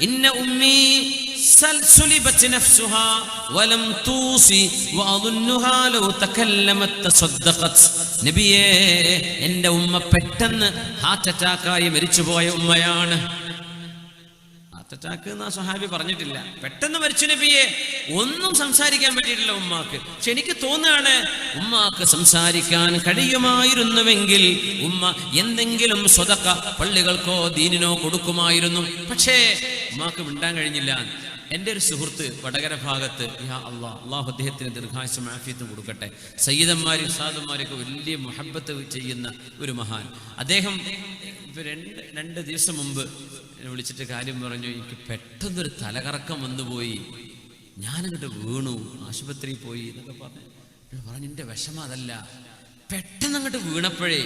ഇന്ന ഉമ്മി സുലിബത് നഫ്സുഹാ വലം തൂസി വഅദുന്നുഹാ ലൗ തകല്ലമത് തസദ്ദഖത്. നബിയേ, എൻ്റെ ഉമ്മ പെട്ടെന്ന് ഹാർട്ട് അറ്റാക്കായി മരിച്ചുപോയ ഉമ്മയാണ്. ഹാർട്ട് അറ്റാക്ക് എന്ന് സ്വഹാബി പറഞ്ഞിട്ടില്ല, പെട്ടെന്ന് മരിച്ചു നബിയെ. ഒന്നും സംസാരിക്കാൻ പറ്റിയിട്ടില്ല ഉമ്മാക്ക്. പക്ഷെ എനിക്ക് തോന്നുകയാണ്, ഉമ്മാക്ക് സംസാരിക്കാൻ കഴിയുമായിരുന്നുവെങ്കിൽ ഉമ്മ എന്തെങ്കിലും സ്വതക്ക പള്ളികൾക്കോ ദീനിനോ കൊടുക്കുമായിരുന്നു. പക്ഷേ ഉമ്മാക്ക് മിണ്ടാൻ കഴിഞ്ഞില്ല. എൻ്റെ ഒരു സുഹൃത്ത് വടകര ഭാഗത്ത്, അള്ളാഹു അദ്ദേഹത്തിന് ദീർഘായുസ്സും ആഫിയത്തും കൊടുക്കട്ടെ, സയ്യിദന്മാരും ഉസ്താദന്മാരൊക്കെ വലിയ മുഹബ്ബത്ത് ചെയ്യുന്ന ഒരു മഹാൻ. അദ്ദേഹം രണ്ട് ദിവസം മുമ്പ് എന്നെ വിളിച്ചിട്ട് കാര്യം പറഞ്ഞു. എനിക്ക് പെട്ടെന്നൊരു തലകറക്കം വന്നുപോയി, ഞാനങ്ങോട്ട് വീണു, ആശുപത്രിയിൽ പോയി എന്നൊക്കെ പറഞ്ഞു. എൻ്റെ വിഷമം അതല്ല, പെട്ടെന്ന് അങ്ങോട്ട് വീണപ്പോഴേ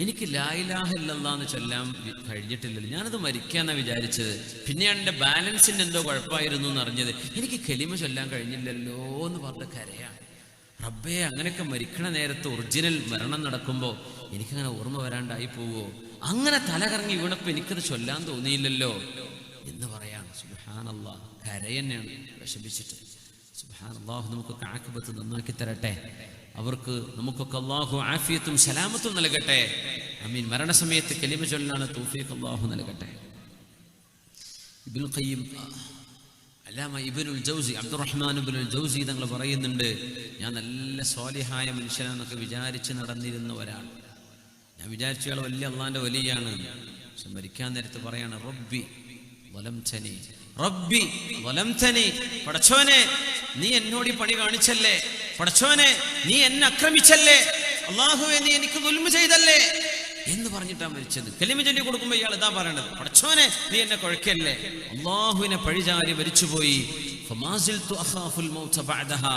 എനിക്ക് ലാ ഇലാഹ ഇല്ലല്ലാഹ് എന്ന് ചൊല്ലാൻ കഴിഞ്ഞിട്ടില്ലല്ലോ, ഞാനത് മരിക്കാന്നാണ് വിചാരിച്ചത്. പിന്നെയാണ് എൻ്റെ ബാലൻസിൻ്റെ എന്തോ കുഴപ്പമായിരുന്നു എന്ന് അറിഞ്ഞത്. എനിക്ക് കലിമ ചൊല്ലാൻ കഴിഞ്ഞില്ലല്ലോ എന്ന് പറഞ്ഞ കരയാണ്. റബ്ബേ, അങ്ങനെയൊക്കെ മരിക്കണ നേരത്ത് ഒറിജിനൽ മരണം നടക്കുമ്പോൾ എനിക്കങ്ങനെ ഓർമ്മ വരാണ്ടായി പോവോ? അങ്ങനെ തലകറങ്ങി വീണപ്പോൾ എനിക്കത് ചൊല്ലാൻ തോന്നിയില്ലല്ലോ എന്ന് പറയാണ്. സുബ്ഹാനല്ലാഹ്, കരയെന്നെയാണ് വിഷമിച്ചിട്ട്. സുബ്ഹാനല്ലാഹ്, നമുക്കൊക്കെ ആഖിബത്ത് നന്നാക്കി തരട്ടെ. അവർക്ക് നമുക്കൊക്കെ അല്ലാഹു ആഫിയത്തും സലാമത്തും നൽകട്ടെ. ആമീൻ. മരണസമയത്ത് കലിമ ചൊല്ലാനുള്ള തൗഫീഖ് അല്ലാഹു നൽകട്ടെ. ഇബ്നുൽ ഖയ്യിം, അല്ലാമ ഇബ്നുൽ ജൗസി, അബ്ദുറഹ്മാൻ ഇബ്നുൽ ജൗസി തങ്ങൾ പറയുന്നുണ്ട്, ഞാൻ നല്ല സ്വാലിഹായ മനുഷ്യനാണെന്നൊക്കെ വിചാരിച്ച് നടന്നിരുന്ന ഒരാൾ. ഞാൻ വിചാരിച്ച ആൾ വലിയ അള്ളാന്റെ വലിയാണ്. പക്ഷെ മരിക്കാൻ നേരത്ത് പറയാണ്, റബ്ബി വലംതനി, റബ്ബി വലംതനി, പടച്ചോനെ നീ എന്നോട് ഈ പണി കാണിച്ചല്ലേ, പടച്ചോനെ നീ എന്നെ ആക്രമിച്ചല്ലേ, അല്ലാഹുവേ നീ എനിക്ക് ദുൽമ ചെയ്തല്ലേ എന്ന് പറഞ്ഞിട്ടാണ് മരിച്ചത്. കലിമ ചൊല്ലി കൊടുക്കുമ്പോൾ ഇയാൾ ഇതാ പറയണത്, പടച്ചോനെ നീ എന്നെ കുഴക്കല്ലേ. അല്ലാഹുവിനെ പഴിചാരി മരിച്ചുപോയി. ഫമാസിൽതു അഖാഫുൽ മൗത ബഅദഹാ,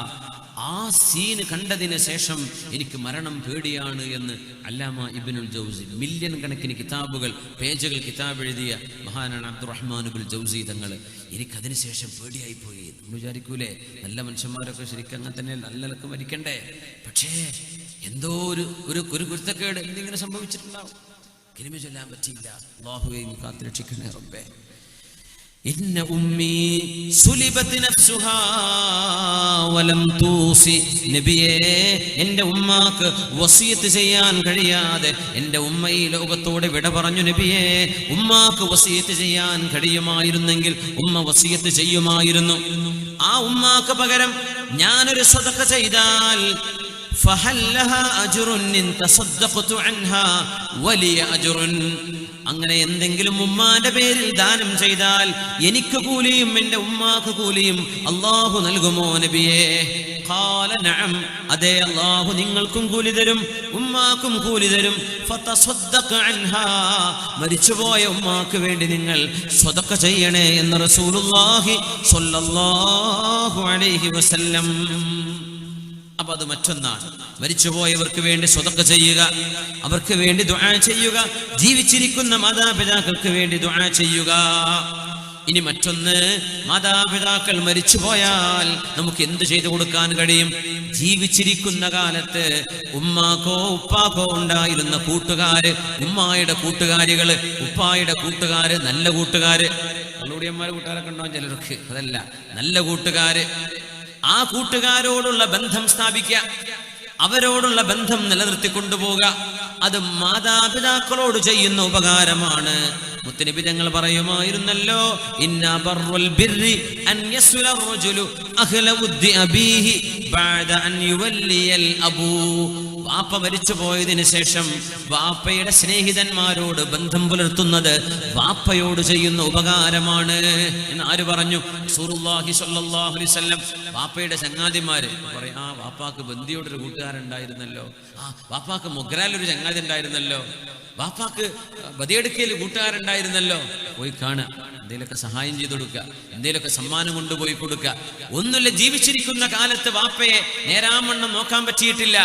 ആ സീന് കണ്ടതിന് ശേഷം എനിക്ക് മരണം പേടിയാണ് എന്ന് അല്ലാമ ഇബ്നുൽ ജൗസി. മില്യൺ കണക്കിന് കിതാബുകൾ, പേജുകൾ കിതാബ് എഴുതിയ മഹാനാണ് അബ്ദുറഹ്മാൻ ഇബ്നുൽ ജൗസി തങ്ങൾ. എനിക്കതിന് ശേഷം പേടിയായി പോയി. നമ്മൾ വിചാരിക്കൂലേ, നല്ല മനുഷ്യന്മാരൊക്കെ ശരിക്കും അങ്ങനെ തന്നെ നല്ലതൊക്കെ മരിക്കണ്ടേ. പക്ഷേ എന്തോ ഒരു കുരുത്തക്കേട് എന്തെങ്കിലും സംഭവിച്ചിട്ടുണ്ടാവും. കലിമ ചൊല്ലാൻ പറ്റിയില്ല. അല്ലാഹുവേ നീ കാത്തുരക്ഷിക്കണേ റബ്ബേ. ഇന്ന ഉമ്മി സുലിബത് നഫ്സുഹാ വലം തൂസി. നബിയേ, എൻ്റെ ഉമ്മാക്ക് വസിയത്ത് ചെയ്യാൻ കഴിയാതെ എൻ്റെ ഉമ്മ ഈ ലോകത്തോട് വിട പറഞ്ഞു. നബിയേ, ഉമ്മാക്ക് വസിയത്ത് ചെയ്യാൻ കഴിയുമായിരുന്നെങ്കിൽ ഉമ്മ വസിയത്ത് ചെയ്യുമായിരുന്നു. ആ ഉമ്മാക്ക് പകരം ഞാനൊരു സദഖ ചെയ്താൽ ഫഹൽ ലഹാ അജ്റുൻ ഇൻ തസദ്ദഖതു അൻഹാ വലിയ അജ്റുൻ. അങ്ങനെ എന്തെങ്കിലും ഉമ്മാന്റെ പേരിൽ ദാനം ചെയ്താൽ എനിക്ക് കൂലിയും എൻ്റെ ഉമ്മാക്ക് കൂലിയും അല്ലാഹു നൽകുമോ നബിയേ? ഖാല നഅം, അതെ അല്ലാഹു നിങ്ങൾക്കും കൂലി തരും ഉമ്മാക്കും കൂലി തരും. ഫതസദ്ദഖ അൻഹാ, മരിച്ചുപോയ ഉമ്മാക്ക് വേണ്ടി നിങ്ങൾ സ്വതക്ക ചെയ്യണേ എന്ന് റസൂലുള്ളാഹി സ്വല്ലല്ലാഹു അലൈഹി വസല്ലം. അപ്പൊ അത് മറ്റൊന്നാണ്, മരിച്ചുപോയവർക്ക് വേണ്ടി സ്വതക്ക ചെയ്യുക, അവർക്ക് വേണ്ടി ദുആ ചെയ്യുക, ജീവിച്ചിരിക്കുന്ന മാതാപിതാക്കൾക്ക് വേണ്ടി ദുആ ചെയ്യുക. ഇനി മറ്റൊന്ന്, മാതാപിതാക്കൾ മരിച്ചുപോയാൽ നമുക്ക് എന്ത് ചെയ്തു കൊടുക്കാൻ കഴിയും? ജീവിച്ചിരിക്കുന്ന കാലത്ത് ഉമ്മാക്കോ ഉപ്പാക്കോ ഉണ്ടായിരുന്ന കൂട്ടുകാര്, ഉമ്മായുടെ കൂട്ടുകാരികള്, ഉപ്പായുടെ കൂട്ടുകാര്, നല്ല കൂട്ടുകാര്, കള്ളുടിയന്മാരെ കൂട്ടുകാരൊക്കെ ഉണ്ടാവും ചിലർക്ക്, അതല്ല നല്ല കൂട്ടുകാര്, ആ കൂട്ടുകാരോടുള്ള ബന്ധം സ്ഥാപിക്കുക, അവരോടുള്ള ബന്ധം നിലനിർത്തിക്കൊണ്ടുപോവുക. അത് മാതാപിതാക്കളോട് ചെയ്യുന്ന ഉപകാരമാണ്. മുത്തനബി തങ്ങൾ പറയുമായിരുന്നല്ലോ, ഇന്നാ ബർറുൽ ബിർരി അൻ യസ്ല റജുലു അഹ്ല ഉദ്ദി അബീഹി ബഅദ അൻ യുവല്ലിയൽ അബൂ. വാപ്പ മരിച്ചു പോയതിനു ശേഷം വാപ്പയുടെ സ്നേഹിതന്മാരോട് ബന്ധം പുലർത്തുന്നത് വാപ്പയോട് ചെയ്യുന്ന ഉപകാരമാണ് എന്ന് ആര് പറഞ്ഞു? റസൂലുള്ളാഹി സ്വല്ലല്ലാഹു അലൈഹി വസല്ലം. വാപ്പയുടെ ചങ്ങാതിമാര് പറയും, ആ വാപ്പാക്ക് ബന്ദിയോടൊരു കൂട്ടുകാരുണ്ടായിരുന്നല്ലോ, ആ വാപ്പാക്ക് മൊഗ്രാലൊരു ചങ്ങാതി ഉണ്ടായിരുന്നല്ലോ, വാപ്പാക്ക് ബദിയെടുക്കയിൽ കൂട്ടുകാരുണ്ടായിരുന്നല്ലോ. പോയി കാണുക, എന്തെങ്കിലുമൊക്കെ സഹായം ചെയ്തു കൊടുക്കുക, എന്തെങ്കിലുമൊക്കെ സമ്മാനം കൊണ്ടുപോയി കൊടുക്കുക. ഒന്നുമില്ല, ജീവിച്ചിരിക്കുന്ന കാലത്ത് വാപ്പയെ നേരാമണ്ണം നോക്കാൻ പറ്റിയിട്ടില്ല,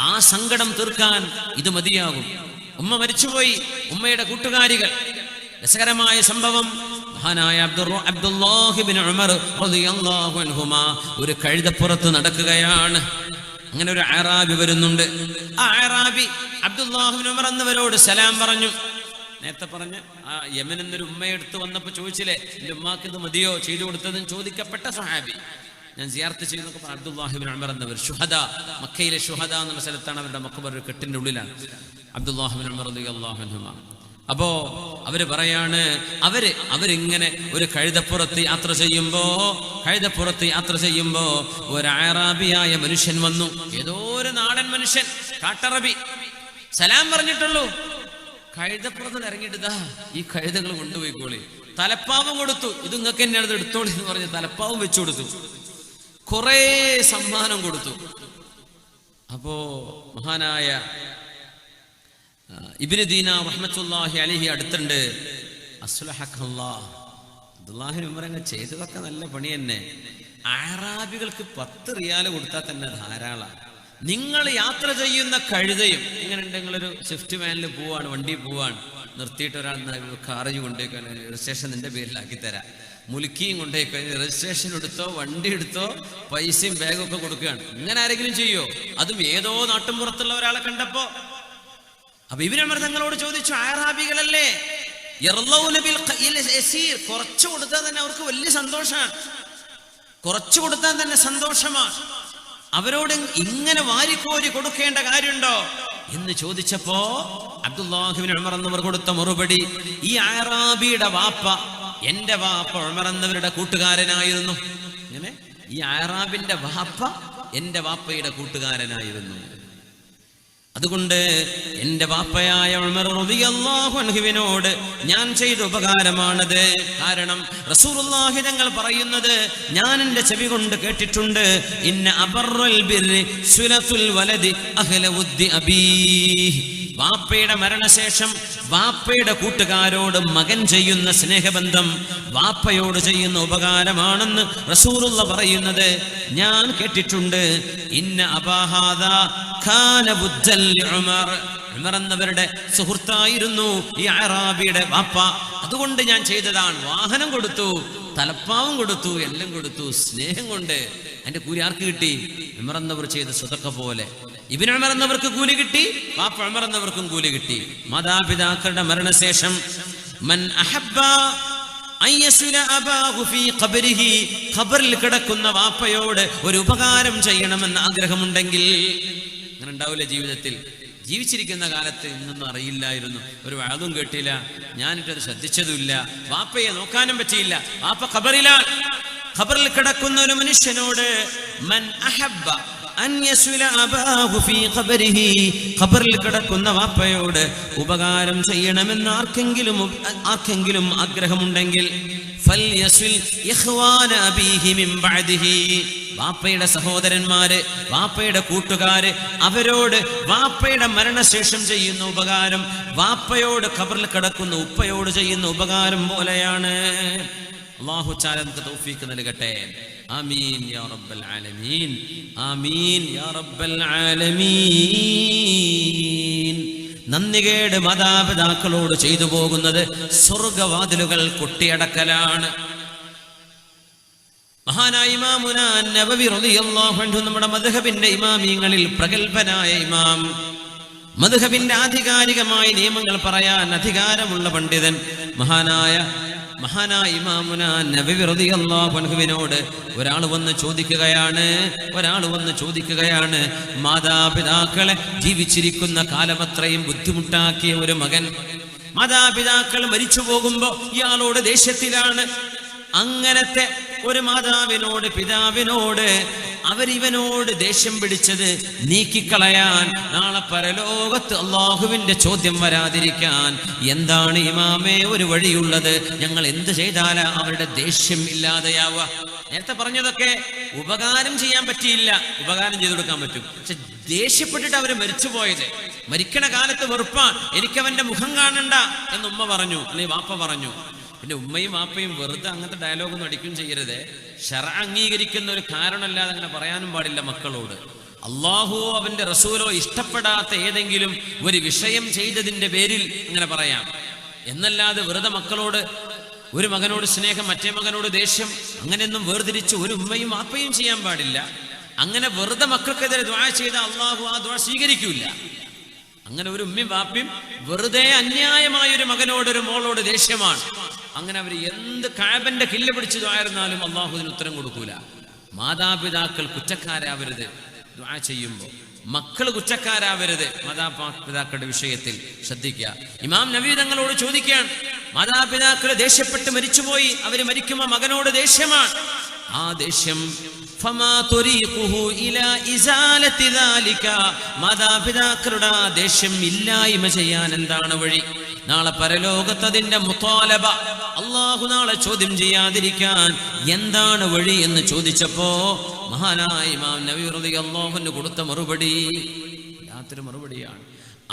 ആ സങ്കടം തീർക്കാൻ ഇത് മതിയാകും. ഉമ്മ മരിച്ചുപോയി, ഉമ്മയുടെ കൂട്ടുകാരികൾ. രസകരമായ സംഭവം, മഹാനായ അബ്ദുല്ലാഹി ഇബ്നു ഉമർ റളിയല്ലാഹു അൻഹുമാ ഒരു കഴുതപ്പുറത്ത് നടക്കുകയാണ്. അങ്ങനെ ഒരു അറാബി വരുന്നുണ്ട്. ആ അറാബി അബ്ദുല്ലാഹി ഇബ്നു ഉമർ എന്നവരോട് സലാം പറഞ്ഞു. നേരത്തെ പറഞ്ഞ ആ യമൻ എന്നൊരു ഉമ്മയെടുത്ത് വന്നപ്പോൾ ചോദിച്ചില്ലേ, എൻ്റെ ഉമ്മാക്ക് ഇത് മതിയോ ചെയ്തു കൊടുത്തതെന്ന് ചോദിക്കപ്പെട്ട സ്വഹാബി. ഞാൻ സിയാറത്ത് ചെയ്യുന്നൊക്കെ പറഞ്ഞു. അബ്ദുല്ലാഹി ഇബ്നു ഉമർ എന്നവർ ഷുഹദ, മക്കയിലെ ഷുഹദ എന്ന സ്ഥലത്താണ് അവരുടെ മഖബർ, ഒരു കെട്ടിൻ്റെ ഉള്ളിലാണ്. അബ്ദുല്ലാഹി ഇബ്നു ഉമർ റളിയല്ലാഹു അൻഹുമാ. അപ്പോ അവര് പറയാണ്, അവരിങ്ങനെ ഒരു കഴുതപ്പുറത്ത് യാത്ര ചെയ്യുമ്പോ ഒരു അറാബിയായ മനുഷ്യൻ വന്നു. ഏതോ ഒരു നാടൻ മനുഷ്യൻ, കാട്ടറബി. സലാം പറഞ്ഞിട്ടുള്ളൂ. കഴുതപ്പുറത്ത് ഇറങ്ങിയിട്ടാ ഈ കഴുതകൾ കൊണ്ടുപോയിക്കോളി. തലപ്പാവും കൊടുത്തു. ഇത് നിങ്ങൾക്ക് തന്നെയാണ്, ഇത് എടുത്തോളി എന്ന് പറഞ്ഞ് തലപ്പാവും വെച്ചു കൊടുത്തു. കുറേ സമ്മാനം കൊടുത്തു. അപ്പോ മഹാനായ ഇബ്നു ദീനാർ റഹ്മത്തുള്ളാഹി അലൈഹി അടുത്തുണ്ട്. അസ്ലഹക്കല്ലാഹ്, അബ്ദുല്ലാഹി ഇബ്നു ഉമർ ചെയ്തതൊക്കെ നല്ല പണി തന്നെ. അറാബികൾക്ക് 10 റിയാൽ കൊടുത്താൽ തന്നെ ധാരാളമാണ്. നിങ്ങൾ യാത്ര ചെയ്യുന്ന കഴുതയും എങ്ങനെയുണ്ട്? നിങ്ങളൊരു സ്വിഫ്റ്റ് വാനിൽ പോവാണ്, വണ്ടി പോവാണ്, നിർത്തിയിട്ട് ഒരാൾ കാറേജ് കൊണ്ടുപോയി രജിസ്ട്രേഷൻ നിന്റെ പേരിലാക്കി തരാം, മുലുക്കിയും കൊണ്ടുപോയി കഴിഞ്ഞ് രജിസ്ട്രേഷൻ എടുത്തോ വണ്ടി എടുത്തോ പൈസയും ബാഗൊക്കെ കൊടുക്കുകയാണ്. ഇങ്ങനെ ആരെങ്കിലും ചെയ്യോ? അതും ഏതോ നാട്ടും പുറത്തുള്ള ഒരാളെ കണ്ടപ്പോ. അപ്പൊ ഇബ്നു ഉമർ തങ്ങളോട് ചോദിച്ചു, അറാബികളല്ലേ, കുറച്ചു കൊടുത്താൽ തന്നെ അവർക്ക് വലിയ സന്തോഷമാണ്, കുറച്ചു കൊടുത്താൽ തന്നെ സന്തോഷമാണ്, അവരോട് ഇങ്ങനെ വാരിക്കോരി കൊടുക്കേണ്ട കാര്യമുണ്ടോ എന്ന് ചോദിച്ചപ്പോ അബ്ദുല്ലാഹി ഇബ്നു ഉമർ എന്നവർ കൊടുത്ത മറുപടി, ഈ അറാബിയുടെ വാപ്പ എന്റെ വാപ്പ ഉമർ എന്നവരുടെ കൂട്ടുകാരനായിരുന്നു. ഇങ്ങനെ ഈ അറാബിന്റെ വാപ്പ എന്റെ വാപ്പയുടെ കൂട്ടുകാരനായിരുന്നു. അതുകൊണ്ട് എന്റെ വാപ്പയായ ഉമർ റളിയല്ലാഹു അൻഹുവിനോട് ഞാൻ ചെയ്ത ഉപകാരമാണത്. കാരണം റസൂലുള്ളാഹി തങ്ങൾ പറയുന്നത് ഞാൻ എൻ്റെ ചെവി കൊണ്ട് കേട്ടിട്ടുണ്ട്, ഇന്ന അബറൽ ബിർരി സുലത്തുൽ വലദി അഹ്ല വുദ്ദി അബീഹി. വാപ്പയുടെ മരണശേഷം വാപ്പയുടെ കൂട്ടുകാരോട് മകൻ ചെയ്യുന്ന സ്നേഹബന്ധം വാപ്പയോട് ചെയ്യുന്ന ഉപകാരമാണെന്ന് റസൂലുള്ള പറയുന്നത് ഞാൻ കേട്ടിട്ടുണ്ട്. ഇന്ന അബാഹാദാ ഖാന വുദ്ദൽ ഉമർ, ഉമർ എന്നവരുടെ സുഹൃത്തായിരുന്നു ഈ അറാബിയുടെ വാപ്പ. അതുകൊണ്ട് ഞാൻ ചെയ്തതാണ്. വാഹനം കൊടുത്തു, തലപ്പാവും കൊടുത്തു, എല്ലാം കൊടുത്തു, സ്നേഹം കൊണ്ട്. അതിന്റെ കൂലി ആർക്ക് കിട്ടി? ഉമർ എന്നവർ ചെയ്ത സ്വതക്ക പോലെ. ഇബ്നു ഉമർ എന്നവർക്ക് കൂലി കിട്ടി, വാപ്പ ഉമർ എന്നവർക്കും കൂലി കിട്ടി. മാതാപിതാക്കളുടെ മരണശേഷം മൻ അഹബ്ബ അയ്യസുല അബാഹു ഫീ ഖബരിഹി, ഖബറിൽ കിടക്കുന്ന വാപ്പയോട് ഒരു ഉപകാരം ചെയ്യണമെന്ന് ആഗ്രഹമുണ്ടെങ്കിൽ, അങ്ങനെ ഉണ്ടാവില്ല ജീവിതത്തിൽ. ജീവിച്ചിരിക്കുന്ന കാലത്ത് ഇന്നൊന്നും അറിയില്ലായിരുന്നു, ഒരു വാദവും കേട്ടില്ല, ഞാനിട്ടത് ശ്രദ്ധിച്ചതുമില്ല, വാപ്പയെ നോക്കാനും പറ്റിയില്ല. വാപ്പ ഖബറിലാണ്. ഖബറിൽ കിടക്കുന്ന ഒരു മനുഷ്യനോട് മൻ അഹബ്ബ അൻ യസ്വില അബാഹു ഫീ ഖബരിഹി, ഖബറിൽ കിടക്കുന്ന വാപ്പയോട് ഉപകാരം ചെയ്യണമെന്ന് ആർക്കെങ്കിലും ആഗ്രഹമുണ്ടെങ്കിൽ ഫൽയസ്വിൽ ഇഖ്വാന അബീഹി മിൻ ബഅദിഹി, വാപ്പയുടെ സഹോദരന്മാര്, വാപ്പയുടെ കൂട്ടുകാര്, അവരോട് വാപ്പയുടെ മരണശേഷം ചെയ്യുന്ന ഉപകാരം വാപ്പയോട് ഖബറിൽ കിടക്കുന്ന ഉപ്പയോട് ചെയ്യുന്ന ഉപകാരം പോലെയാണ്. അല്ലാഹു തആല നമുക്ക് തൗഫീഖ് നൽകട്ടെ. ആമീൻ യാ റബ്ബൽ ആലമീൻ, ആമീൻ യാ റബ്ബൽ ആലമീൻ. നന്ദികേട് മാതാപിതാക്കളോട് ചെയ്തു പോകുന്നത് സ്വർഗവാതിലുകൾ കൊട്ടിയടക്കലാണ്. മഹാനായ ഇമാമുനാ നവവി റളിയല്ലാഹു അൻഹു നമ്മുടെ മദ്ഹബിന്റെ ഇമാമിങ്ങളിൽ പ്രഗൽഭനായ ഇമാം, മദ്ഹബിന്റെ ആധികാരികമായ നിയമങ്ങൾ പറയാൻ അധികാരമുള്ള പണ്ഡിതൻ, മഹാനായ ഇമാമുനാ നവവി റളിയല്ലാഹു അൻഹുവിനോട് ഒരാൾ വന്ന് ചോദിക്കുകയാണ്, മാതാപിതാക്കളെ ജീവിച്ചിരിക്കുന്ന കാലമത്രയും ബുദ്ധിമുട്ടാക്കിയ ഒരു മകൻ മാതാപിതാക്കൾ മരിച്ചു പോകുമ്പോ ഇയാളോട് ദേഷ്യത്തിലാണ്. അങ്ങനത്തെ ഒരു മാതാവിനോട്, പിതാവിനോട് അവരിവനോട് ദേഷ്യം പിടിച്ചത് നീക്കിക്കളയാൻ, നാളെ പരലോകത്ത് അള്ളാഹുവിന്റെ ചോദ്യം വരാതിരിക്കാൻ എന്താണ് ഇമാമേ ഒരു വഴിയുള്ളത്? ഞങ്ങൾ എന്ത് ചെയ്താലാ അവരുടെ ദേഷ്യം ഇല്ലാതെയാവുക? നേരത്തെ പറഞ്ഞതൊക്കെ ഉപകാരം ചെയ്യാൻ പറ്റിയില്ല, ഉപകാരം ചെയ്തു കൊടുക്കാൻ പറ്റും. പക്ഷെ ദേഷ്യപ്പെട്ടിട്ട് അവര് മരിച്ചുപോയത്, മരിക്കണ കാലത്ത് വെറുപ്പാണ്, എനിക്കവന്റെ മുഖം കാണണ്ട എന്ന് ഉമ്മ പറഞ്ഞു, അല്ലെങ്കിൽ വാപ്പ പറഞ്ഞു. പിന്നെ ഉമ്മയും വാപ്പയും വെറുതെ അങ്ങനത്തെ ഡയലോഗൊന്നും അടിക്കുകയും ചെയ്യരുത്. ശർഅ അംഗീകരിക്കുന്ന ഒരു കാരണമല്ലാതെ അങ്ങനെ പറയാനും പാടില്ല മക്കളോട്. അള്ളാഹുവോ അവന്റെ റസൂലോ ഇഷ്ടപ്പെടാത്ത ഏതെങ്കിലും ഒരു വിഷയം ചെയ്തതിന്റെ പേരിൽ അങ്ങനെ പറയാം എന്നല്ലാതെ വെറുതെ മക്കളോട്, ഒരു മകനോട് സ്നേഹം മറ്റേ മകനോട് ദേഷ്യം, അങ്ങനെയൊന്നും വേർതിരിച്ച് ഒരു ഉമ്മയും വാപ്പയും ചെയ്യാൻ പാടില്ല. അങ്ങനെ വെറുതെ മക്കൾക്കെതിരെ ദുആ ചെയ്ത അള്ളാഹു ആ ദുആ സ്വീകരിക്കൂല. അങ്ങനെ ഒരു ഉമ്മയും വാപ്പയും വെറുതെ അന്യായമായ ഒരു മകനോട് ഒരു മോളോട് ദേഷ്യമാണ്. അങ്ങനെ അവർ എന്ത് കഅബന്റെ കില്ല പിടിച്ചു ദുആയിരുന്നാലും അള്ളാഹുവിന് ഉത്തരം കൊടുക്കൂല. മാതാപിതാക്കൾ കുറ്റക്കാരാവരുത് ദുആ ചെയ്യുമ്പോൾ. മക്കൾ കുറ്റക്കാരാവരുത് മാതാപിതാക്കളുടെ വിഷയത്തിൽ ശ്രദ്ധിക്കുക. ഇമാം നബവി തങ്ങളോട് ചോദിക്കുകയാണ്, മാതാപിതാക്കൾ ദേഷ്യപ്പെട്ട് മരിച്ചുപോയി, അവര് മരിക്കുമ്പോൾ മകനോട് ദേഷ്യമാണ്. ആ ദേഷ്യം മാതാപിതാക്കളുടെ ആ ദേഷ്യം ഇല്ലായ്മ ചെയ്യാൻ എന്താണ് വഴി? നാളെ പരലോകത്ത് അതിന്റെ മുത്താലബ അള്ളാഹു നാളെ ചോദ്യം ചെയ്യാതിരിക്കാൻ എന്താണ് വഴി എന്ന് ചോദിച്ചപ്പോ മഹാനായ ഇമാം നബവി റളിയല്ലാഹു അൻഹു കൊടുത്ത മറുപടി യാതൊരു മറുപടിയാണ്.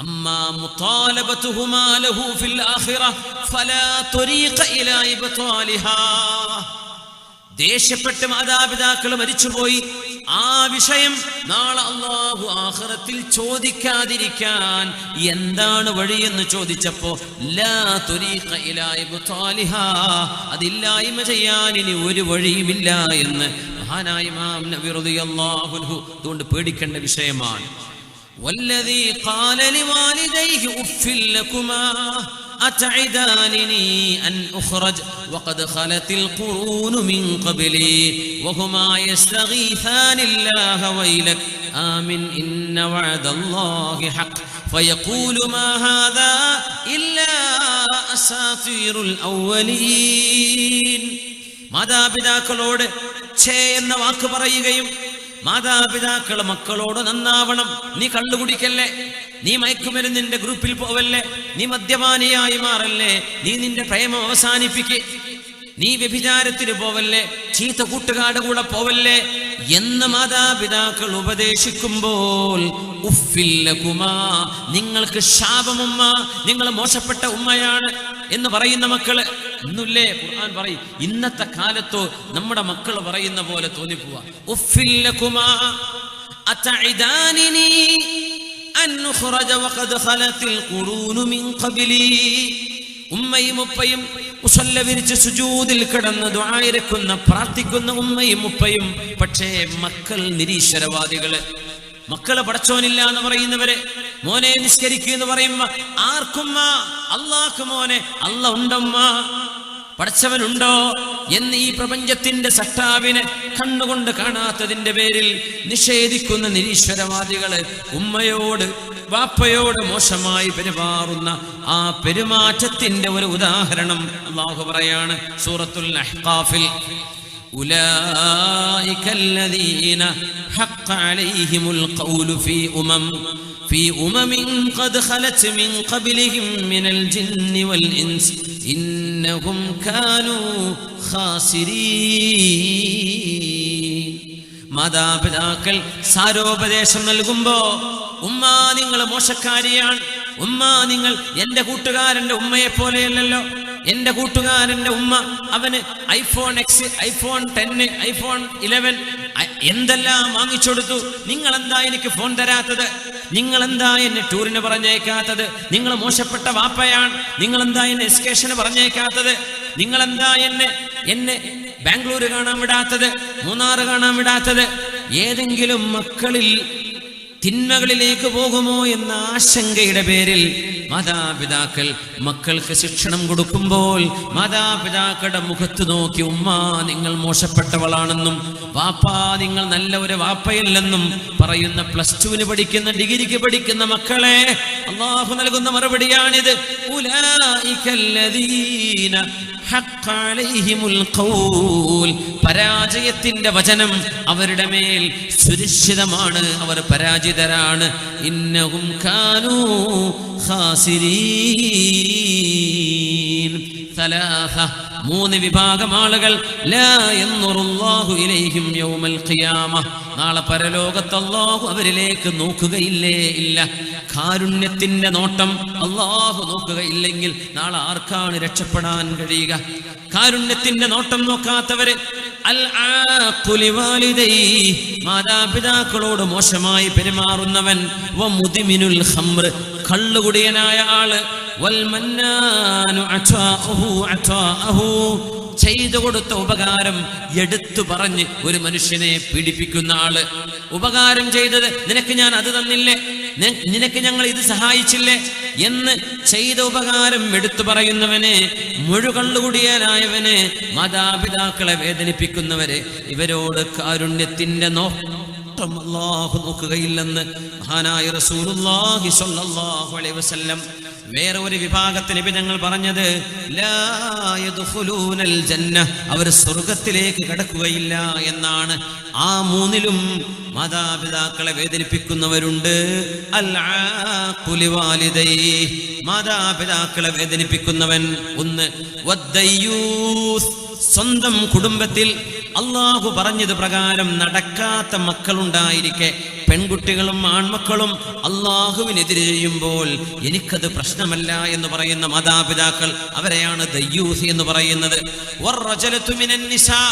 അമ്മാ മുത്താലബതുഹുമാ ലഹു ഫിൽ ആഖിറ ഫലാ ത്വരീഖ ഇലാ ഇബ്താലിഹാ. ദേഷ്യപ്പെട്ട് മാതാപിതാക്കൾ മരിച്ചുപോയി, ആ വിഷയം നാളെ അല്ലാഹു ആഖിറത്തിൽ ചോദിക്കാതിരിക്കാൻ എന്താണ് വഴിയെന്ന് ചോദിച്ചപ്പോ ലാ ത്വരീഖ ഇലാ ഇബ്താലിഹാ, അതില്ലായ്മ ചെയ്യാൻ ഇനി ഒരു വഴിയുമില്ല എന്ന് മഹാനായ ഇമാം നബവി റളിയല്ലാഹു അൻഹു അതുകൊണ്ട് പേടിക്കേണ്ട വിഷയമാണ്. വല്ലദീ ഖാല ലിവാലിദൈഹി ഉഫ്ഫിൽ ലകുമാ أتعدانني أن أخرج وقد خلت القرون من قبلي وهما يستغيثان الله ويلك آمن إن وعد الله حق فيقول ما هذا إلا أساطير الأولين. മാതാപിതാക്കളോട് ഛേ എന്ന വാക്ക് പറയുകയും മാതാപിതാക്കൾ മക്കളോട് നന്നാവണം, നീ കള്ളുകുടിക്കല്ലേ, നീ മയക്കുമരുന്നിന്റെ ഗ്രൂപ്പിൽ പോവല്ലേ, നീ മദ്യപാനിയായി മാറല്ലേ, നീ നിന്റെ പ്രേമം അവസാനിപ്പിക്ക്, നീ വ്യഭിചാരത്തിന് പോവല്ലേ, ചീത്ത കൂട്ടുകാരുടെ കൂടെ പോവല്ലേ എന്ന് മാതാപിതാക്കൾ ഉപദേശിക്കുമ്പോൾ ഉഫ്ഫിൽ ലകുമാ, നിങ്ങൾക്ക് ശാപമുമ്മ, നിങ്ങൾ മോശപ്പെട്ട ഉമ്മയാണ് എന്ന് പറയുന്ന മക്കള് ഇന്നില്ലേ? ഖുർആൻ പറയും ഇന്നത്തെ കാലത്തോ നമ്മുടെ മക്കൾ പറയുന്ന പോലെ തോന്നിപ്പോവാ. ഉഫ്ഫിൽ ലകുമാ അതഇദാനിനി അൻ ഖുറജ വഖദ് ഖലത്തിൽ ഖുറൂനു മിൻ ഖബ്ലി. ഉമ്മയും ഉപ്പയും ഉസല്ല വിരിച്ച് സുജൂദിൽ കിടന്ന് ദുആയിരക്കുന്ന പ്രാർത്ഥിക്കുന്ന ഉമ്മയും ഉപ്പയും. പക്ഷേ മക്കൾ നിരീശ്വരവാദികള്, മക്കള് പടച്ചോനില്ല എന്ന് പറയുന്നവര്, മോനെ നിസ്കരിക്കുക എന്ന് പറയുമ്പോ ആർക്കുമ്മ അള്ളാഹ്ക്ക് മോനെ അല്ല ഉണ്ടമ്മ, പടച്ചവനുണ്ടോ എന്ന് ഈ പ്രപഞ്ചത്തിന്റെ സട്ടാവിനെ കണ്ണുകൊണ്ട് കാണാത്തതിന്റെ പേരിൽ നിഷേധിക്കുന്ന നിരീശ്വരവാദികള് ഉമ്മയോട് വാപ്പയോട് മോശമായി പെരുമാറുന്ന ആ പെരുമാറ്റത്തിന്റെ ഒരു ഉദാഹരണം അല്ലാഹു പറയാണ് സൂറത്തുൽ അഹ്ഖാഫിൽ. ഉലൈക الذين حق عليهم القول في أمم قد خلت من قبلهم من الجن والإنس إنهم كانوا خاسرين. മാതാപിതാക്കൾ സാരോപദേശം നൽകുമ്പോ ഉമ്മ നിങ്ങൾ മോശക്കാരിയാണ്, ഉമ്മ നിങ്ങൾ എന്റെ കൂട്ടുകാരന്റെ ഉമ്മയെ പോലെയല്ലല്ലോ, എന്റെ കൂട്ടുകാരന്റെ ഉമ്മ അവന് ഐഫോൺ എക്സ്, ഐഫോൺ 10, ഐഫോൺ 11 എന്തെല്ലാം വാങ്ങിച്ചെടുത്തു, നിങ്ങളെന്താ എനിക്ക് ഫോൺ തരാത്തത്, നിങ്ങളെന്താ എന്നെ ടൂറിന് പറഞ്ഞേക്കാത്തത്, നിങ്ങൾ മോശപ്പെട്ട വാപ്പയാണ്, നിങ്ങളെന്താ എന്നെ എസ്കേഷന് പറഞ്ഞേക്കാത്തത്, നിങ്ങളെന്താ എന്നെ ബാംഗ്ലൂർ കാണാൻ വിടാത്തത്, മൂന്നാറ് കാണാൻ വിടാത്തത്. ഏതെങ്കിലും മക്കളിൽ തിന്മകളിലേക്ക് പോകുമോ എന്ന ആശങ്കയുടെ പേരിൽ മാതാപിതാക്കൾ മക്കൾക്ക് ശിക്ഷണം കൊടുക്കുമ്പോൾ മാതാപിതാക്കളുടെ മുഖത്ത് നോക്കി ഉമ്മ നിങ്ങൾ മോശപ്പെട്ടവളാണെന്നും വാപ്പാ നിങ്ങൾ നല്ല ഒരു വാപ്പയല്ലെന്നും പറയുന്ന +2 പഠിക്കുന്ന, ഡിഗ്രിക്ക് പഠിക്കുന്ന മക്കളെ അല്ലാഹു നൽകുന്ന മറുപടിയാണിത്. ഉലൈകല്ലദീന ഹഖ്ഖ അലൈഹിമുൽ ഖൗൽ, പരാജയത്തിന്റെ വചനം അവരുടെ മേൽ സുരക്ഷിതമാണ്, അവർ പരാജിതരാണ്. ഇന്നഹും കാനൂ ഖാസിരീൻ. 3 വിഭാഗം ആളുകൾ ലാ യൻദുറുല്ലാഹു ഇലൈഹിം യൗമൽ ഖിയാമ, നാളെ പരലോകത്ത് അല്ലാഹു അവരിലേക്ക് നോക്കുകയില്ലേ ഇല്ല. കാരുണ്യത്തിന്റെ നോട്ടം അല്ലാഹു നോക്കുകയില്ലെങ്കിൽ നാളെ ആർക്കാണ് രക്ഷപ്പെടാൻ കഴിയുക? കാരുണ്യത്തിന്റെ നോട്ടം നോക്കാത്തവര് മാതാപിതാക്കളോട് മോശമായി പെരുമാറുന്നവൻ, വമുദ്മിനുൽ ഖംർ കള്ളുകുടിയനായ ആള്, വൽമന്നാനു അതാഅഹു ചെയ്തു കൊടുത്ത ഉപകാരം എടുത്തു പറഞ്ഞ് ഒരു മനുഷ്യനെ പീഡിപ്പിക്കുന്ന ആള്. ഉപകാരം ചെയ്തത് നിനക്ക് ഞാൻ അത് തന്നില്ലേ, നിനക്ക് ഞങ്ങൾ ഇത് സഹായിച്ചില്ലേ എന്ന് ചെയ്ത ഉപകാരം എടുത്തു പറയുന്നവന്, മുഴുകള്ളുകുടിയനായവന്, മാതാപിതാക്കളെ വേദനിപ്പിക്കുന്നവര്, ഇവരോട് കാരുണ്യത്തിന്റെ നോട്ടം അല്ലാഹു നോക്കുകയില്ലെന്ന് മഹാനായ റസൂലുള്ളാഹി സ്വല്ലല്ലാഹു അലൈഹി വസല്ലം. വേറെ ഒരു വിഭാഗത്തിന് ഞങ്ങൾ പറഞ്ഞത് ലാ യദ്ഖുലൂനൽ ജന്ന, അവർ സ്വർഗ്ഗത്തിലേക്ക് കടക്കുകയില്ല എന്നാണ്. ആ മൂന്നിലും മാതാപിതാക്കളെ വേദനിപ്പിക്കുന്നവരുണ്ട്. അൽ ആഖുലി വാലിദൈ, മാതാപിതാക്കളെ വേദനിപ്പിക്കുന്നവൻ ഒന്ന്. വദ്ദയ്യൂസ്, സ്വന്തം കുടുംബത്തിൽ അള്ളാഹു പറഞ്ഞത് പ്രകാരം നടക്കാത്ത മക്കളുണ്ടായിരിക്കെ, പെൺകുട്ടികളും ആൺമക്കളും അള്ളാഹുവിനെതിരെ ചെയ്യുമ്പോൾ എനിക്കത് പ്രശ്നമല്ല എന്ന് പറയുന്ന മാതാപിതാക്കൾ, അവരെയാണ് ദയ്യൂസ് എന്ന് പറയുന്നത്. വറജലതു മിനൻ നിസാ,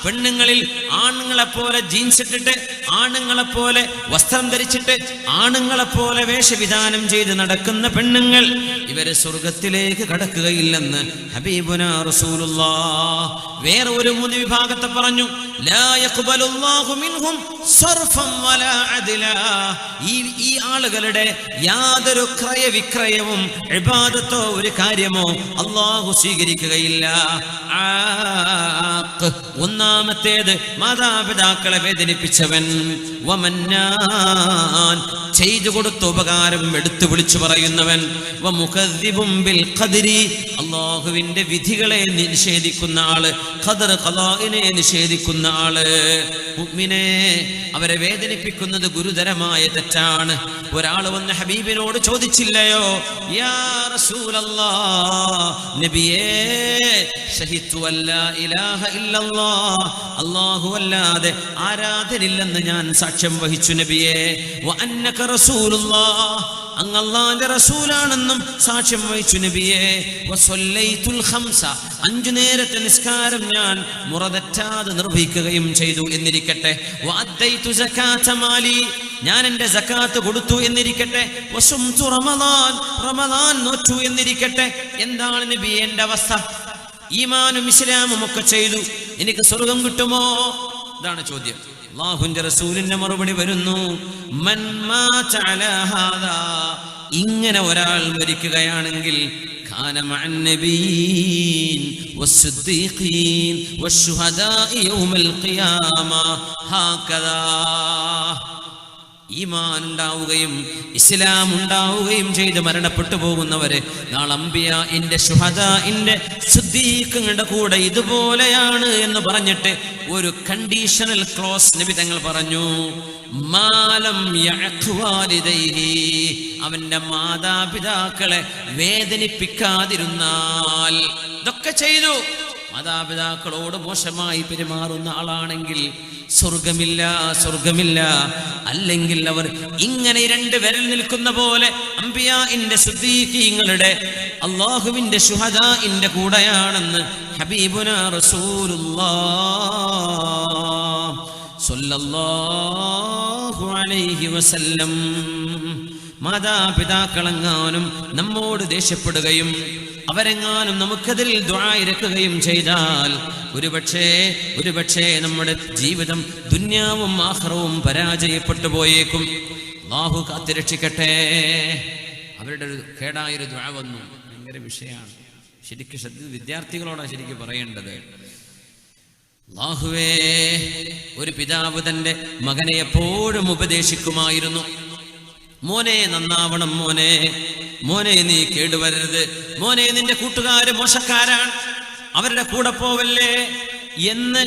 പെണ്ണുങ്ങളിൽ ആണുങ്ങളെപ്പോലെ ജീൻസ് ഇട്ടിട്ട്, ആണുങ്ങളെപ്പോലെ വസ്ത്രം ധരിച്ചിട്ട്, ആണുങ്ങളെപ്പോലെ വേഷവിധാനം ചെയ്ത് നടക്കുന്ന പെണ്ണുങ്ങൾ, ഇവരെ സ്വർഗത്തിലേക്ക് കടക്കുകയില്ലെന്ന് ഹബീബുനാ റസൂലുള്ളാഹ്. വേറെ ഒരു മൂന്ന് വിഭാഗത്തെ പറഞ്ഞു, ലാ യഖ്ബലുല്ലാഹു മിൻഹും സർഫൻ വലാ അദ്ല, ഈ ആളുകളുടെ യാതൊരു ക്രയവിക്രയവും ഇബാദത്തോ ഒരു കാര്യമോ അല്ലാഹു സ്വീകരിക്കുകയില്ല. ഒന്നാമത്തേത് മാതാപിതാക്കളെ വേദനിപ്പിച്ചവൻ. വമന്നാൻ, ചെയ്തു കൊടുത്ത ഉപകാരം എടുത്തു വിളിച്ചു പറയുന്നവൻ. വമുകദ്ദിബും ബിൽ ഖദ്രി, അല്ലാഹുവിന്റെ വിധികളെ നിഷേധിക്കുന്ന ആള്, ഖദർ ഖദാഇനെ നിഷേധിക്കുന്ന ആള്. മുഅ്മിനെ, അവരെ വേദനിപ്പിക്കുന്നത് ഗുരുതരമായ തെറ്റാണ്. ഒരാൾ വന്ന് ഹബീബിനോട് ചോദിച്ചില്ലയോ, യാ റസൂലല്ലാഹ്, നബിയേ, ശഹിദു അല്ലാ ഇലാഹ ഇല്ലല്ലാഹ്, അല്ലാഹു അല്ലാതെ ആരാധനില്ലെന്ന് ഞാൻ സാക്ഷ്യം വഹിച്ചു നബിയേ, വ അന്നക റസൂലുള്ളാഹ്, അങ്ങ് അല്ലാഹുവിന്റെ റസൂലാണെന്നും സാക്ഷ്യം വഹിച്ചു നബിയേ, വസല്ലൈതുൽ ഖംസ, 5 നേരത്തെ നിസ്കാരം ഞാൻ മുറതെറ്റാതെ നിർവഹിക്കുകയും ചെയ്തു എന്നിരിക്കട്ടെ, വഅദ്ദൈതു സകാത മാലി, ഞാൻ എൻ്റെ സകാത്ത് കൊടുത്തു എന്നിരിക്കട്ടെ, വസുംതു റമളാൻ, റമളാൻ നോറ്റു എന്നിരിക്കട്ടെ, എന്താണ് നബിയേ എൻ്റെ അവസ്ഥ? ഈമാനും ഇസ്ലാമും ഒക്കെ ചെയ്തു, എനിക്ക് സ്വർഗം കിട്ടുമോ? ഇതാണ് ചോദ്യം. അല്ലാഹുവിന്റെ റസൂലിന്റെ മറുപടി വരുന്നു, മൻ മാത അലാ ഹാദാ, ഇങ്ങനെ ഒരാൾ മരിക്കുകയാണെങ്കിൽ, കാന മഅൻ നബിയ്യീൻ വസ്സിദ്ദീഖീൻ വശുഹദാഇ യൗമൽ ഖിയാമ ഹാകദാ, ഈമാൻ ഉണ്ടാവുകയും ഇസ്ലാം ഉണ്ടാവുകയും ചെയ്ത് മരണപ്പെട്ടു പോകുന്നവരെ നാളെ അംബിയാഇന്റെ ശുഹദാഇന്റെ സിദ്ദീഖുകളുടെ കൂടെ ഇതുപോലെയാണ് എന്ന് പറഞ്ഞിട്ട് ഒരു കണ്ടീഷണൽ ക്ലോസ് നബി തങ്ങൾ പറഞ്ഞു, മാലം യഅഖ്വാലിദൈഹി, അവന്റെ മാതാപിതാക്കളെ വേദനിപ്പിക്കാതിരുന്നാൽ. ഇതൊക്കെ ചെയ്തു, മാതാപിതാക്കളോട് മോശമായി പെരുമാറുന്ന ആളാണെങ്കിൽ സ്വർഗമില്ല, സ്വർഗമില്ല. അല്ലെങ്കിൽ അവർ ഇങ്ങനെ 2 വിരൽ നിൽക്കുന്ന പോലെ അംബിയാഇന്റെ സിദ്ദീഖീങ്ങളുടെ അല്ലാഹുവിന്റെ ശുഹദാഇന്റെ കൂടെയാണെന്ന് ഹബീബുനാ റസൂലുള്ളാഹ് സ്വല്ലല്ലാഹു അലൈഹി വസല്ലം. മാതാപിതാക്കളെങ്ങാനും നമ്മോട് ദേഷ്യപ്പെടുകയും അവരെങ്ങാനും നമുക്കെതിൽ ദുആ ഇറക്കുകയും ചെയ്താൽ ഒരുപക്ഷേ നമ്മുടെ ജീവിതം ദുന്യാവും ആഖിറവും പരാജയപ്പെട്ടു പോയേക്കും. അല്ലാഹു കാത്തുരക്ഷിക്കട്ടെ. അവരുടെ ഒരു കേടായൊരു ദുആ വന്നു, ഭയങ്കര വിഷയമാണ്. ശരിക്കും വിദ്യാർത്ഥികളോടാണ് ശരിക്കും പറയേണ്ടത്. അല്ലാഹുവേ, ഒരു പിതാവ് തന്റെ മകനെ എപ്പോഴും ഉപദേശിക്കുമായിരുന്നു, മോനെ നന്നാവണം, മോനെ മോനെ നീ കേടുവരരുത്, മോനെ നിന്റെ കൂട്ടുകാര് മോശക്കാരാണ്, അവരുടെ കൂടെ പോവല്ലേ എന്ന്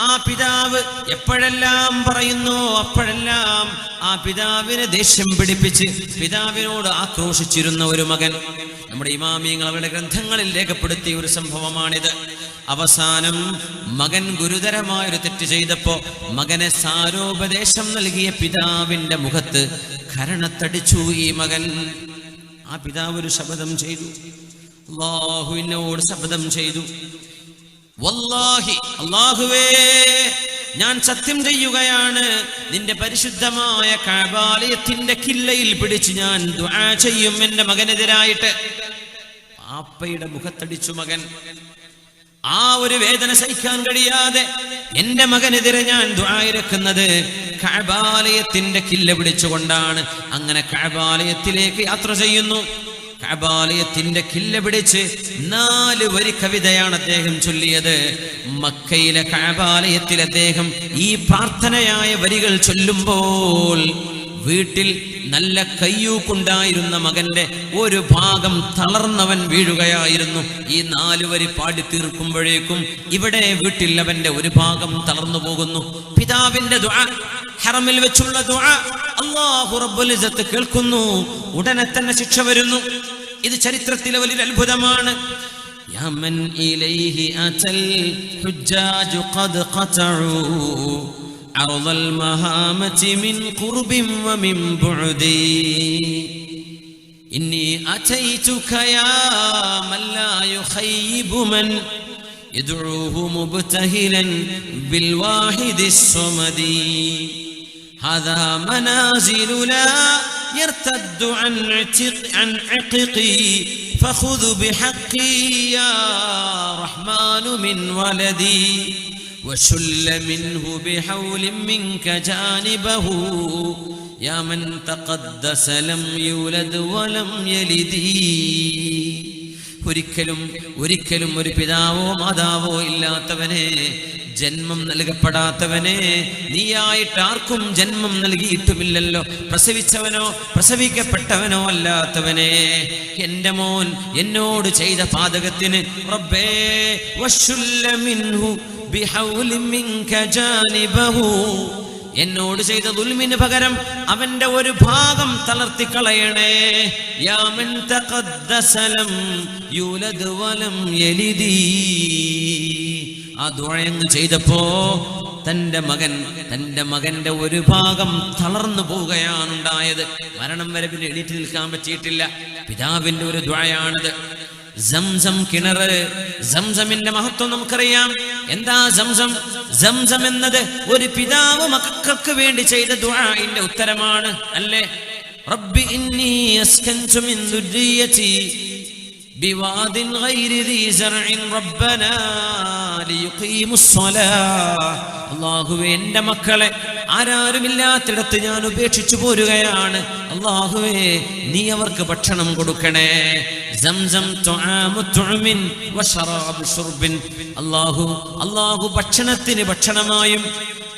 ആ പിതാവ് എപ്പോഴെല്ലാം പറയുന്നു അപ്പോഴെല്ലാം ആ പിതാവിനെ ദേഷ്യം പിടിപ്പിച്ച് പിതാവിനോട് ആക്രോശിച്ചിരുന്ന ഒരു മകൻ. നമ്മുടെ ഇമാമിയങ്ങൾ അവരുടെ ഗ്രന്ഥങ്ങളിൽ രേഖപ്പെടുത്തിയ ഒരു സംഭവമാണിത്. അവസാനം മകൻ ഗുരുതരമായൊരു തെറ്റ് ചെയ്തപ്പോ മകനെ സാരോപദേശം നൽകിയ പിതാവിന്റെ മുഖത്ത് കരണത്തടിച്ചു ഈ മകൻ. ആ പിതാവ് ഒരു ശപഥം ചെയ്തു, അല്ലാഹുവിനോട് ശപഥം ചെയ്തു, വല്ലാഹി, അല്ലാഹുവേ, ഞാൻ സത്യം ചെയ്യുകയാണ്, നിന്റെ പരിശുദ്ധമായ കഅബാലയത്തിന്റെ കില്ലയിൽ പിടിച്ച് ഞാൻ ദുആ ചെയ്യും എന്റെ മകനെതിരായിട്ട്. ആപ്പയുടെ മുഖത്തടിച്ചു മകൻ. ആ ഒരു വേദന സഹിക്കാൻ കഴിയാതെ എന്റെ മകനെതിരെ ഞാൻ ദുആ ഇറക്കുന്നത് കഅബാലയത്തിന്റെ കില്ല പിടിച്ചുകൊണ്ടാണ്. അങ്ങനെ കഅബാലയത്തിലേക്ക് യാത്ര ചെയ്യുന്നു. കഅബാലയത്തിന്റെ കില്ല പിടിച്ച് 4 വരി കവിതയാണ് അദ്ദേഹം ചൊല്ലിയത്. മക്കയിലെ കഅബാലയത്തിൽ അദ്ദേഹം ഈ പ്രാർത്ഥനയായ വരികൾ ചൊല്ലുമ്പോൾ വീട്ടിൽ നല്ല കയ്യൂക്കുണ്ടായിരുന്ന മകന്റെ ഒരു ഭാഗം തളർന്നവൻ വീഴുകയായിരുന്നു. ഈ 4 വരി പാടി തീർക്കുമ്പോഴേക്കും ഇവിടെ വീട്ടിൽ അവന്റെ ഒരു ഭാഗം തളർന്നു പോകുന്നു. പിതാവിന്റെ ദുആ, ഹറമിൽ വെച്ചുള്ള ദുആ അല്ലാഹു റബ്ബുൽ ഇസ്സത്ത് കേൾക്കുന്നു. ഉടനെ തന്നെ ശിക്ഷ വരുന്നു. ഇത് ചരിത്രത്തിലെ വലിയൊരു അത്ഭുതമാണ്. യാ മൻ ഇലൈഹി അതൽ ഹുജ്ജാജു ഖദ് ഖതഉ عرض المهامة من قرب ومن بعد إني أتيتك يا من لا يخيب من يدعوه مبتهلا بالواحد الصمد هذا منازل لا يرتد عن عققي فخذ بحقي يا رحمن من ولدي وشل منه بحول منك جانبه يا من تقدس لم يولد ولم يلد. ഒരിക്കലും ഒരു പിതാവോ മാതാവോ ഇല്ലാത്തവനെ, ജന്മം നൽകപ്പെടാത്തവനെ, നീയായിട്ട് ആർക്കും ജന്മം നൽകിയിട്ടുമില്ലല്ലോ, പ്രസവിച്ചവനോ പ്രസവിക്കപ്പെട്ടവനോ അല്ലാത്തവനെ, എന്റെ മോൻ എന്നോട് ചെയ്ത പാതകത്തിന് റബ്ബേ വശുല്ല മിൻഹു ബിഹൗലി മിൻക ജാനിബഹു, എന്നോട് ചെയ്ത ദുൽമിന് പകരം അവന്റെ ഒരു ഭാഗം തളർത്തിക്കളയണേ. യാ മൻ തഖദ്ദസ ലം യൂലദ് വലം യലിദി. ആ ദുആ ചെയ്തപ്പോ തന്റെ മകന്റെ ഒരു ഭാഗം തളർന്നു പോവുകയാണ് ഉണ്ടായത്. മരണം വരെ പിന്നെ എണീറ്റ് നിൽക്കാൻ പറ്റിയിട്ടില്ല. പിതാവിന്റെ ഒരു ദുആയാണിത്. സംസം കിണറ്, സംസമിന്റെ മഹത്വം നമുക്കറിയാം. എന്താ സംസം? സംസം എന്നത് ഒരു പിതാവ് മക്കൾക്ക് വേണ്ടി ചെയ്ത ദുആഇന്റെ ഉത്തരമാണ്, അല്ലേ? റബ്ബി ഇന്നി അസ്കൻതു മിൻ ദുർരിയതി ബിവാദിൻ ഗൈരി ദീ സർഇൻ റബ്ബനാ ലിയുഖീമുസ് സ്വലാഹ്. അല്ലാഹുവേ, എൻ്റെ മക്കളെ ആരാരുമില്ലാത്തിടത്ത് ഞാൻ ഉപേക്ഷിച്ചു പോരുകയാണ്. അല്ലാഹുവേ, നീ അവർക്ക് ഭക്ഷണം കൊടുക്കണേ. സംസം തുആമു തുഅമിൻ വശറാബു ശുർബിൻ. അല്ലാഹു ഭക്ഷണത്തിന് ഭക്ഷണമായും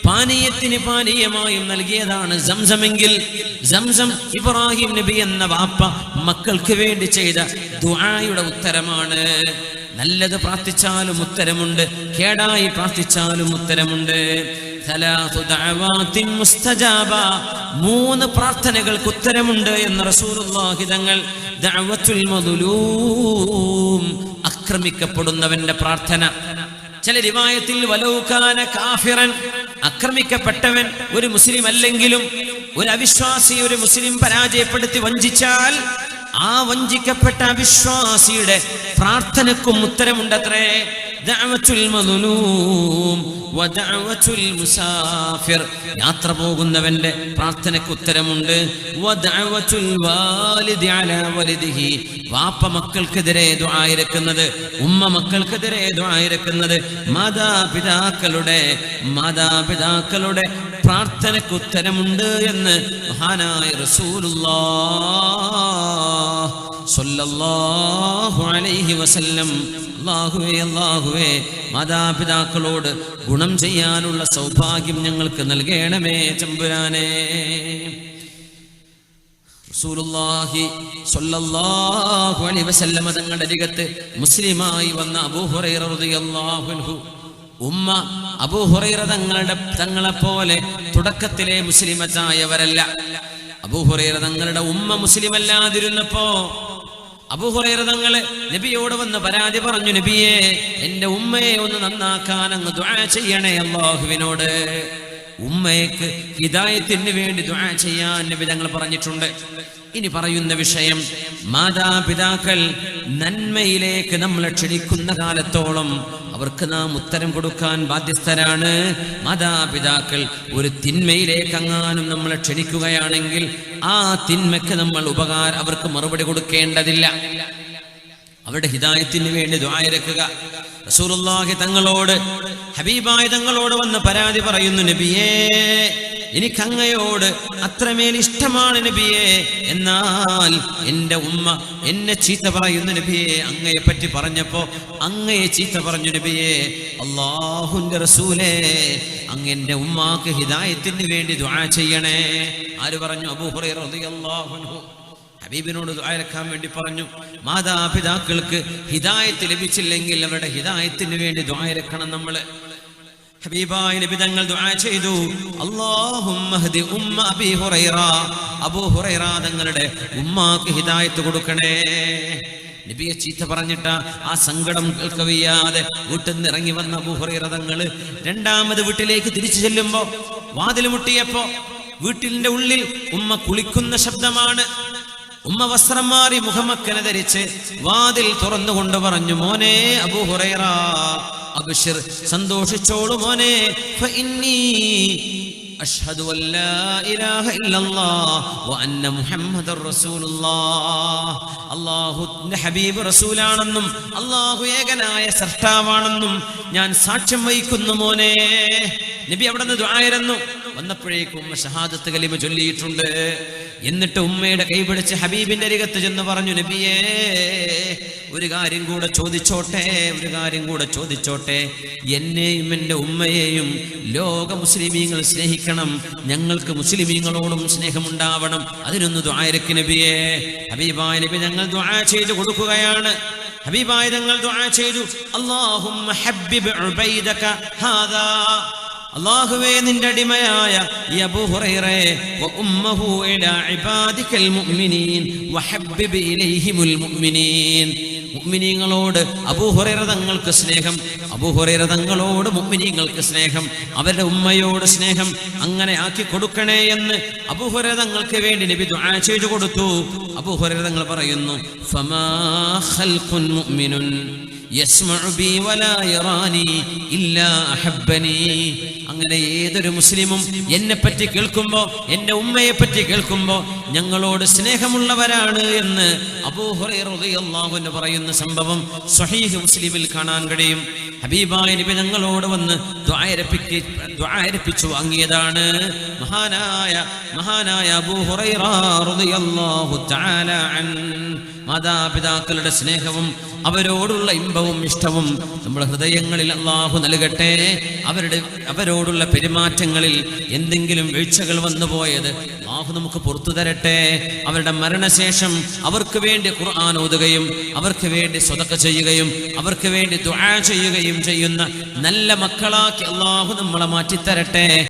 പാനീയത്തിന് പാനീയമായും നൽകിയതാണ് സംസമെങ്കിൽ, സംസം ഇബ്രാഹിം നബി എന്ന വാപ്പ മക്കൾക്ക് വേണ്ടി ചെയ്ത ദുആയുടെ ഉത്തരമാണ്. നല്ലത് പ്രാർത്ഥിച്ചാലും ഉത്തരമുണ്ട്, കേടായി പ്രാർത്ഥിച്ചാലും ഉത്തരമുണ്ട്. 3 ദഅവാത്തിൻ മുസ്തജാബ, 3 പ്രാർത്ഥനകൾക്ക് ഉത്തരമുണ്ട് എന്ന് റസൂലുള്ളാഹി തങ്ങൾ. ദഅവത്തുൽ മദ്ലൂം, ആക്രമിക്കപ്പെടുന്നവന്റെ പ്രാർത്ഥന. ചില റിവായത്തിൽ വലൗകാന കാഫിറൻ, ആക്രമിക്കപ്പെട്ടവൻ ഒരു മുസ്ലിം അല്ലെങ്കിലും ഒരു അവിശ്വാസി ഒരു മുസ്ലിം പരാജയപ്പെടുത്തി വഞ്ചിച്ചാൽ ആ വഞ്ചിക്കപ്പെട്ട അവിശ്വാസിയുടെ പ്രാർത്ഥനക്കും ഉത്തരമുണ്ടത്രേ. ദഅവത്തുൽ മദ്ലൂം വദഅവത്തുൽ മുസാഫിർ, യാത്ര പോകുന്നവന്റെ പ്രാർത്ഥനയ്ക്ക് ഉത്തരമുണ്ട്. വദഅവത്തുൽ വാലിദി അലാ വലിദിഹി, വാപ്പ മക്കൾക്കെതിരെ ദുആ ഇരക്കുന്നത്, ഉമ്മ മക്കൾക്കെതിരെ ദുആ ഇരക്കുന്നത്, മാതാപിതാക്കളുടെ പ്രാർത്ഥനയ്ക്ക് ഉത്തരമുണ്ട് എന്ന് മഹാനായ റസൂലുള്ളാഹി സ്വല്ലല്ലാഹു അലൈഹി വസല്ലം. അല്ലാഹുവേ, മാതാപിതാക്കളോട് ഗുണം ചെയ്യാനുള്ള സൗഭാഗ്യം ഞങ്ങൾക്ക് നൽകണമേ തമ്പുരാനേ. റസൂലുള്ളാഹി സ്വല്ലല്ലാഹു അലൈഹി വസല്ലം തങ്ങളുടെ അരികത്ത് മുസ്ലിമായി വന്ന അബൂ ഹുറൈറ റളിയല്ലാഹു അൻഹു, ഉമ്മ അബൂ ഹുറൈറ തങ്ങളെപ്പോലെ തുടക്കത്തിലെ മുസ്ലിമത്തായവരല്ല. അബൂ ഹുറൈറ തങ്ങളുടെ ഉമ്മ മുസ്ലിമല്ലാതിരുന്നപ്പോ അബൂ ഹുറൈറ തങ്ങള് നബിയോട് വന്ന് പരാതി പറഞ്ഞു, നബിയെ, എന്റെ ഉമ്മയെ ഒന്ന് നന്നാക്കാൻ അങ്ങ് ദുആ ചെയ്യണേ അല്ലാഹുവിനോട്. ഉമ്മയ്ക്ക് ഹിദായത്തിന് വേണ്ടി ദുആ ചെയ്യാൻ നബി തങ്ങൾ പറഞ്ഞിട്ടുണ്ട്. ഇനി പറയുന്ന വിഷയം, മാതാപിതാക്കൾ നന്മയിലേക്ക് നമ്മളെ ക്ഷണിക്കുന്ന കാലത്തോളം അവർക്ക് നാം ഉത്തരം കൊടുക്കാൻ ബാധ്യസ്ഥരാണ്. മാതാപിതാക്കൾ ഒരു തിന്മയിലേക്ക് അങ്ങാനും നമ്മളെ ക്ഷണിക്കുകയാണെങ്കിൽ ആ തിന്മയ്ക്ക് നമ്മൾ അവർക്ക് മറുപടി കൊടുക്കേണ്ടതില്ല. അവരുടെ ഹിദായത്തിന് വേണ്ടി ദുആ ഇരക്കുക. റസൂലുള്ളാഹി തങ്ങളോട്, ഹബീബായ തങ്ങളോട് വന്ന് പരാതി പറയുന്നു, നബിയേ, എനിക്കങ്ങയോട് അത്രമേൽ ഇഷ്ടമാണ് നബിയെ. എന്നാൽ എൻ്റെ ഉമ്മ എന്നെ ചീത്ത പറയുന്നു നബിയെ. അങ്ങയെ പറ്റി പറഞ്ഞപ്പോ അങ്ങയെ ചീത്ത പറഞ്ഞു നബിയെ. അല്ലാഹുവിന്റെ റസൂലേ, അങ്ങ് എൻ്റെ ഉമ്മാക്ക് ഹിദായത്തിന് വേണ്ടി ദുആ ചെയ്യണേ. ആര് പറഞ്ഞു? അബൂ ഹുറൈറ റളിയല്ലാഹു അൻഹു ഹബീബിനോട് ദുആ ഇറക്കാൻ വേണ്ടി പറഞ്ഞു. മാതാപിതാക്കൾക്ക് ഹിദായത്ത് ലഭിച്ചില്ലെങ്കിൽ അവരുടെ ഹിദായത്തിന് വേണ്ടി ദുആ ഇറക്കണം നമ്മള്. ഹബീബായ നബി തങ്ങൾ ദുആ ചെയ്തു, അല്ലാഹുമ്മ ഹ്ദി ഉമ്മ അബീ ഹുറൈറ, അബൂ ഹുറൈറ തങ്ങളുടെ ഉമ്മാക്ക് ഹിദായത്ത് കൊടുക്കണേ. നബിയെ ചീത്ത പറഞ്ഞിട്ട് ആ സങ്കടം കേൾക്കവയ്യാതെ വീട്ടിൽ നിന്ന് ഇറങ്ങി വന്ന അബൂ ഹുറൈറ തങ്ങള് രണ്ടാമത് വീട്ടിലേക്ക് തിരിച്ചു ചെല്ലുമ്പോ വാതിൽ മുട്ടിയപ്പോ വീട്ടിന്റെ ഉള്ളിൽ ഉമ്മ കുളിക്കുന്ന ശബ്ദമാണ്. ഉമ്മ വസ്ത്രം മാറി മുഖമക്കന ധരിച്ച് വാതിൽ തുറന്നുകൊണ്ട് പറഞ്ഞു, മോനെ അബൂ ഹുറൈറ, അബ്ശിർ, സന്തോഷിച്ചോളൂ മോനെ. ഫഇന്നീ അഷ്ഹദു അല്ലാ ഇലാഹ ഇല്ലല്ലാഹ് വ അന്ന മുഹമ്മദർ റസൂലുള്ളാഹ്. അല്ലാഹുവിന്റെ ഹബീബ് റസൂലാണെന്നും അല്ലാഹു ഏകനായ സൃഷ്ടാവാണെന്നും ഞാൻ സാക്ഷ്യം വഹിക്കുന്നു മോനെ. നബി അവിടെ നിന്ന് ദുആയിരുന്നു. വന്നപ്പോഴേക്കും ഉമ്മ ഷഹാദത്ത് കലിമ ചൊല്ലിയിട്ടുണ്ട്. എന്നിട്ട് ഉമ്മയുടെ കൈപിടിച്ച് ഹബീബിന്റെ അരികത്ത് ചെന്ന് പറഞ്ഞു, നബിയേ, ഒരു കാര്യം കൂടെ ചോദിച്ചോട്ടെ. എന്നെയും എൻ്റെ ഉമ്മയെയും ലോക മുസ്ലിമീങ്ങൾ സ്നേഹിക്കണം. ഞങ്ങൾക്ക് മുസ്ലിമീങ്ങളോടും സ്നേഹമുണ്ടാവണം. അതിനൊന്ന് ദുആയിരക്ക് നബിയേ. ഹബീബായ നബി ഞങ്ങൾ ദുആ ചെയ്തു കൊടുക്കുകയാണ്. ഹബീബായ ഞങ്ങൾ ദുആ ചെയ്തു, അല്ലാഹുമ്മ ഹബ്ബിബ് ഉബൈദക ഹാദാ, അല്ലാഹുവേ നിന്റെ അടിമയായ അബൂ ഹുറൈറയെ വ ഉമ്മഹു ഇലാ ഇബാദിക്കൽ മുഅ്മിനീൻ വഹബ്ബിബ് ഇലൈഹിമുൽ മുഅ്മിനീൻ. മുഅ്മിനീങ്ങളോട് അബൂ ഹുറൈറ തങ്ങൾക്ക് സ്നേഹം, അബൂ ഹുറൈറ തങ്ങളോട് മുഅ്മിനീങ്ങൾക്ക് സ്നേഹം, അവരുടെ ഉമ്മയോട് സ്നേഹം അങ്ങനെ ആക്കി കൊടുക്കണേ എന്ന് അബൂ ഹുറൈറ തങ്ങൾക്ക് വേണ്ടി നബി ദുആ ചെയ്തു കൊടുത്തു. അബൂ ഹുറൈറ തങ്ങൾ പറയുന്നു, ഫമാ ഖൽഖുൻ മുഅ്മിനുൻ യസ്മഉ ബി വലാ യറാനി ഇല്ലാ അഹബ്ബനി. അങ്ങനെ ഏതൊരു മുസ്ലിമും എന്നെ പറ്റി കേൾക്കുമ്പോ, എന്റെ ഉമ്മയെ പറ്റി കേൾക്കുമ്പോ ഞങ്ങളോട് സ്നേഹമുള്ളവരാണ് എന്ന് അബൂ ഹുറൈറ റളിയല്ലാഹു അൻഹു പറയുന്ന സംഭവം സ്വഹീഹ് മുസ്ലിമിൽ കാണാൻ കഴിയും. ഹബീബായ നബി ഞങ്ങളോട് വന്ന് ദുആയിരപ്പിച്ചു വാങ്ങിയതാണ് മഹാനായ അബൂ ഹുറൈറ റളിയല്ലാഹു തആല അൻഹു. മാതാപിതാക്കളുടെ സ്നേഹവും അവരോടുള്ള ഇമ്പവും ഇഷ്ടവും നമ്മുടെ ഹൃദയങ്ങളിൽ അല്ലാഹു നൽകട്ടെ. അവരോടുള്ള പെരുമാറ്റങ്ങളിൽ എന്തെങ്കിലും വീഴ്ചകൾ വന്നുപോയത് അല്ലാഹു നമുക്ക് പുറത്തു തരട്ടെ. അവരുടെ മരണശേഷം അവർക്ക് വേണ്ടി ഖുർആൻ ഓതുകയും അവർക്ക് വേണ്ടി സ്വതക്ക ചെയ്യുകയും അവർക്ക് വേണ്ടി ദുആ ചെയ്യുകയും ചെയ്യുന്ന നല്ല മക്കളാക്കി അല്ലാഹു നമ്മളെ മാറ്റിത്തരട്ടെ.